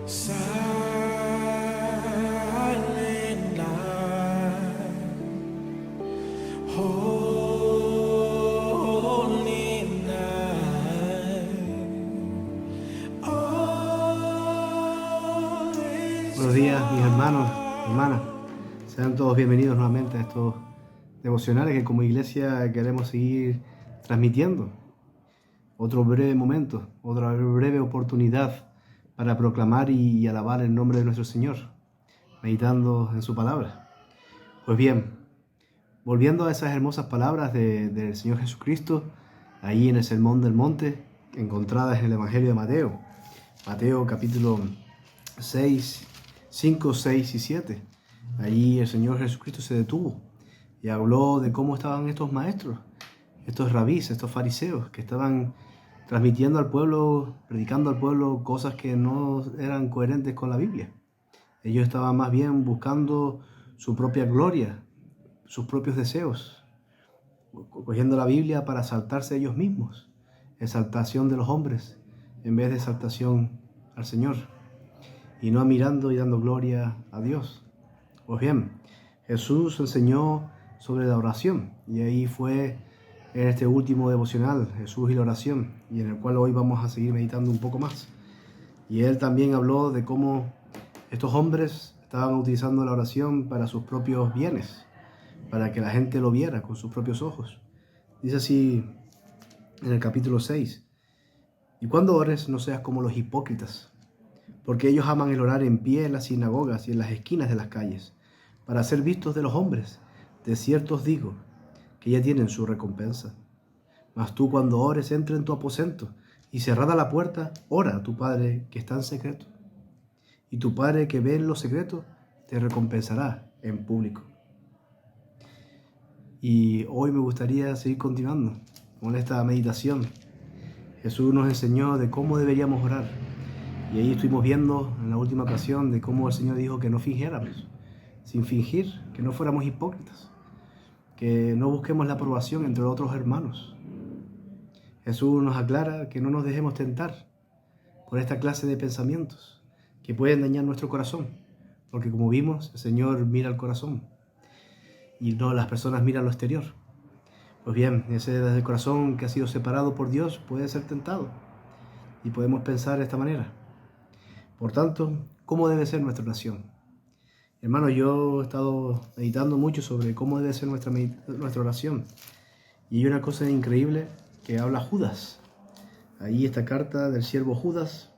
Silent night, holy night, all is Buenos días, mis hermanos, hermanas. Sean todos bienvenidos nuevamente a estos devocionales que como iglesia queremos seguir transmitiendo. Otro breve momento, otra breve oportunidad para proclamar y alabar el nombre de nuestro Señor, meditando en su palabra. Pues bien, volviendo a esas hermosas palabras del Señor Jesucristo, ahí en el Sermón del Monte, encontradas en el Evangelio de Mateo, Mateo capítulo 6, 5, 6 y 7. Allí el Señor Jesucristo se detuvo y habló de cómo estaban estos maestros, estos rabís, estos fariseos que estaban transmitiendo al pueblo, predicando al pueblo cosas que no eran coherentes con la Biblia. Ellos estaban más bien buscando su propia gloria, sus propios deseos, cogiendo la Biblia para exaltarse ellos mismos, exaltación de los hombres en vez de exaltación al Señor, y no mirando y dando gloria a Dios. Pues bien, Jesús enseñó sobre la oración, y ahí fue en este último devocional, Jesús y la oración, y en el cual hoy vamos a seguir meditando un poco más. Y él también habló de cómo estos hombres estaban utilizando la oración para sus propios bienes, para que la gente lo viera con sus propios ojos. Dice así en el capítulo 6, y cuando ores no seas como los hipócritas, porque ellos aman el orar en pie en las sinagogas y en las esquinas de las calles, para ser vistos de los hombres. De cierto os digo, que ya tienen su recompensa. Mas tú cuando ores, entra en tu aposento, y cerrada la puerta, ora a tu Padre que está en secreto. Y tu Padre que ve en lo secreto, te recompensará en público. Y hoy me gustaría seguir continuando con esta meditación. Jesús nos enseñó de cómo deberíamos orar. Y ahí estuvimos viendo en la última ocasión de cómo el Señor dijo que no fingiéramos, sin fingir, que no fuéramos hipócritas, que no busquemos la aprobación entre otros hermanos. Jesús nos aclara que no nos dejemos tentar por esta clase de pensamientos que pueden dañar nuestro corazón, porque como vimos, el Señor mira al corazón y no las personas miran lo exterior. Pues bien, ese desde el corazón que ha sido separado por Dios puede ser tentado y podemos pensar de esta manera. Por tanto, ¿cómo debe ser nuestra oración? Hermano, yo he estado meditando mucho sobre cómo debe ser nuestra oración. Y hay una cosa increíble que habla Judas. Ahí esta carta del siervo Judas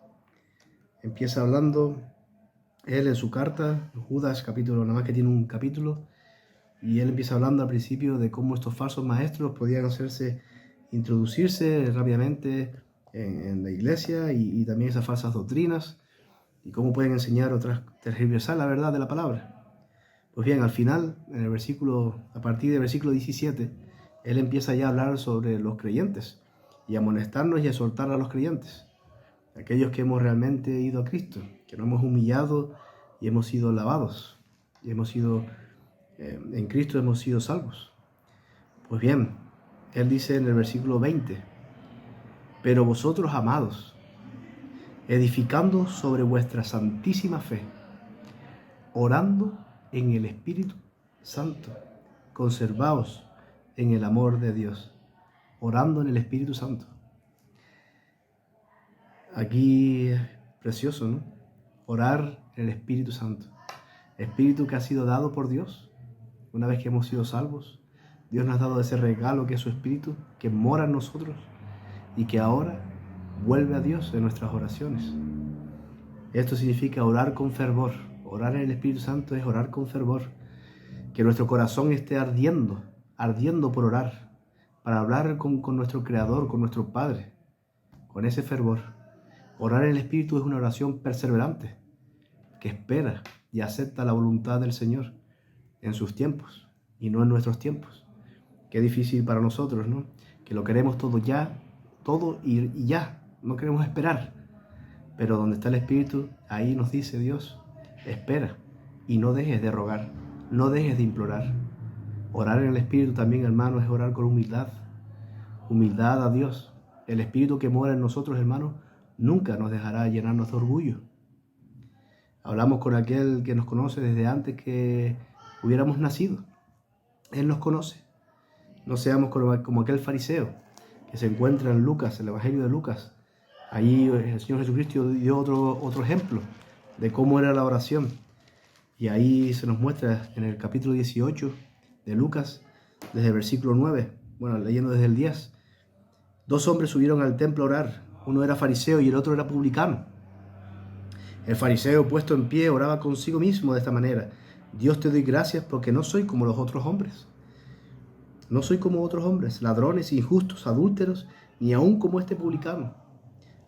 empieza hablando, él en su carta, Judas capítulo, nada más que tiene un capítulo, y él empieza hablando al principio de cómo estos falsos maestros podían introducirse rápidamente en la iglesia y también esas falsas doctrinas, y cómo pueden enseñar otras, tergiversar la verdad de la palabra. Pues bien, al final, a partir del versículo 17, él empieza ya a hablar sobre los creyentes y a amonestarnos y a exhortar a los creyentes, aquellos que hemos realmente ido a Cristo, que nos hemos humillado y hemos sido lavados, y en Cristo hemos sido salvos. Pues bien, él dice en el versículo 20, pero vosotros, amados, edificando sobre vuestra santísima fe, orando en el Espíritu Santo, conservaos en el amor de Dios, orando en el Espíritu Santo. Aquí es precioso, ¿no? Orar en el Espíritu Santo, Espíritu que ha sido dado por Dios. Una vez que hemos sido salvos, Dios nos ha dado ese regalo que es su Espíritu, que mora en nosotros y que ahora vuelve a Dios en nuestras oraciones. Esto significa orar con fervor. Orar en el Espíritu Santo es orar con fervor. Que nuestro corazón esté ardiendo por orar, para hablar con nuestro Creador, con nuestro Padre, con ese fervor. Orar en el Espíritu es una oración perseverante, que espera y acepta la voluntad del Señor en sus tiempos y no en nuestros tiempos. Qué difícil para nosotros, ¿no? Que lo queremos todo ya, todo y ya, no queremos esperar. Pero donde está el Espíritu, ahí nos dice Dios, espera y no dejes de rogar, no dejes de implorar. Orar en el Espíritu también, hermano, es orar con humildad a Dios. El Espíritu que mora en nosotros, hermano, nunca nos dejará llenarnos de orgullo. Hablamos con aquel que nos conoce desde antes que hubiéramos nacido. Él nos conoce. No seamos como aquel fariseo que se encuentra en Lucas, el Evangelio de Lucas. Allí el Señor Jesucristo dio otro ejemplo de cómo era la oración. Y ahí se nos muestra en el capítulo 18 de Lucas, desde el versículo 9, bueno, leyendo desde el 10. 2 hombres subieron al templo a orar. Uno era fariseo y el otro era publicano. El fariseo, puesto en pie, oraba consigo mismo de esta manera: Dios, te doy gracias porque no soy como los otros hombres. No soy como otros hombres, ladrones, injustos, adúlteros, ni aun como este publicano.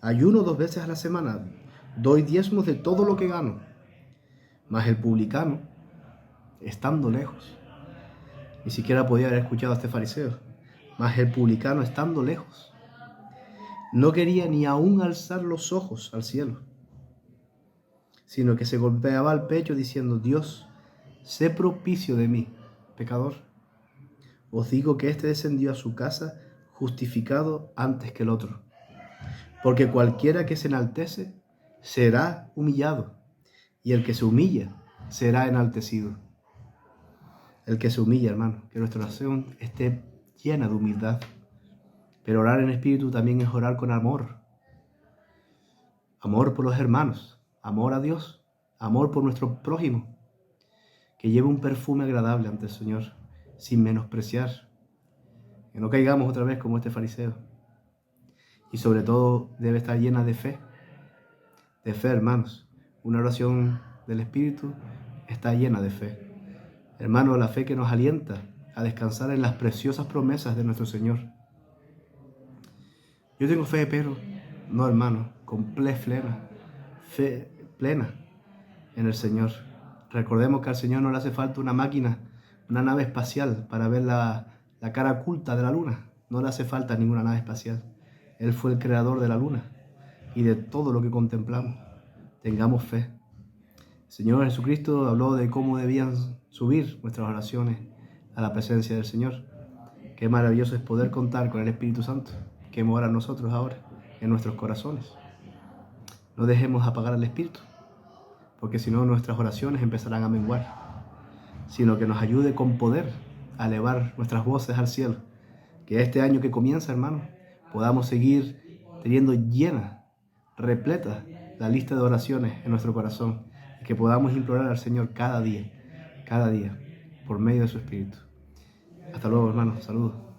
Ayuno 2 veces a la semana, doy diezmos de todo lo que gano. Mas el publicano, estando lejos, ni siquiera podía haber escuchado a este fariseo, mas el publicano, estando lejos, no quería ni aun alzar los ojos al cielo, sino que se golpeaba el pecho diciendo: Dios, sé propicio de mí, pecador. Os digo que éste descendió a su casa justificado antes que el otro. Porque cualquiera que se enaltece será humillado, y el que se humilla será enaltecido. El que se humilla, hermano, que nuestra oración esté llena de humildad. Pero orar en espíritu también es orar con amor. Amor por los hermanos, amor a Dios, amor por nuestro prójimo, que lleve un perfume agradable ante el Señor, sin menospreciar. Que no caigamos otra vez como este fariseo. Y sobre todo debe estar llena de fe, hermanos. Una oración del Espíritu está llena de fe. Hermano, la fe que nos alienta a descansar en las preciosas promesas de nuestro Señor. Yo tengo fe, pero no, hermano, con fe plena en el Señor. Recordemos que al Señor no le hace falta una máquina, una nave espacial para ver la cara oculta de la luna. No le hace falta ninguna nave espacial. Él fue el creador de la luna y de todo lo que contemplamos. Tengamos fe. El Señor Jesucristo habló de cómo debían subir nuestras oraciones a la presencia del Señor. Qué maravilloso es poder contar con el Espíritu Santo que mora en nosotros ahora, en nuestros corazones. No dejemos apagar al Espíritu, porque si no nuestras oraciones empezarán a menguar, sino que nos ayude con poder a elevar nuestras voces al cielo. Que este año que comienza, hermano, podamos seguir teniendo llena, repleta la lista de oraciones en nuestro corazón, y que podamos implorar al Señor cada día, por medio de su Espíritu. Hasta luego, hermano. Saludos.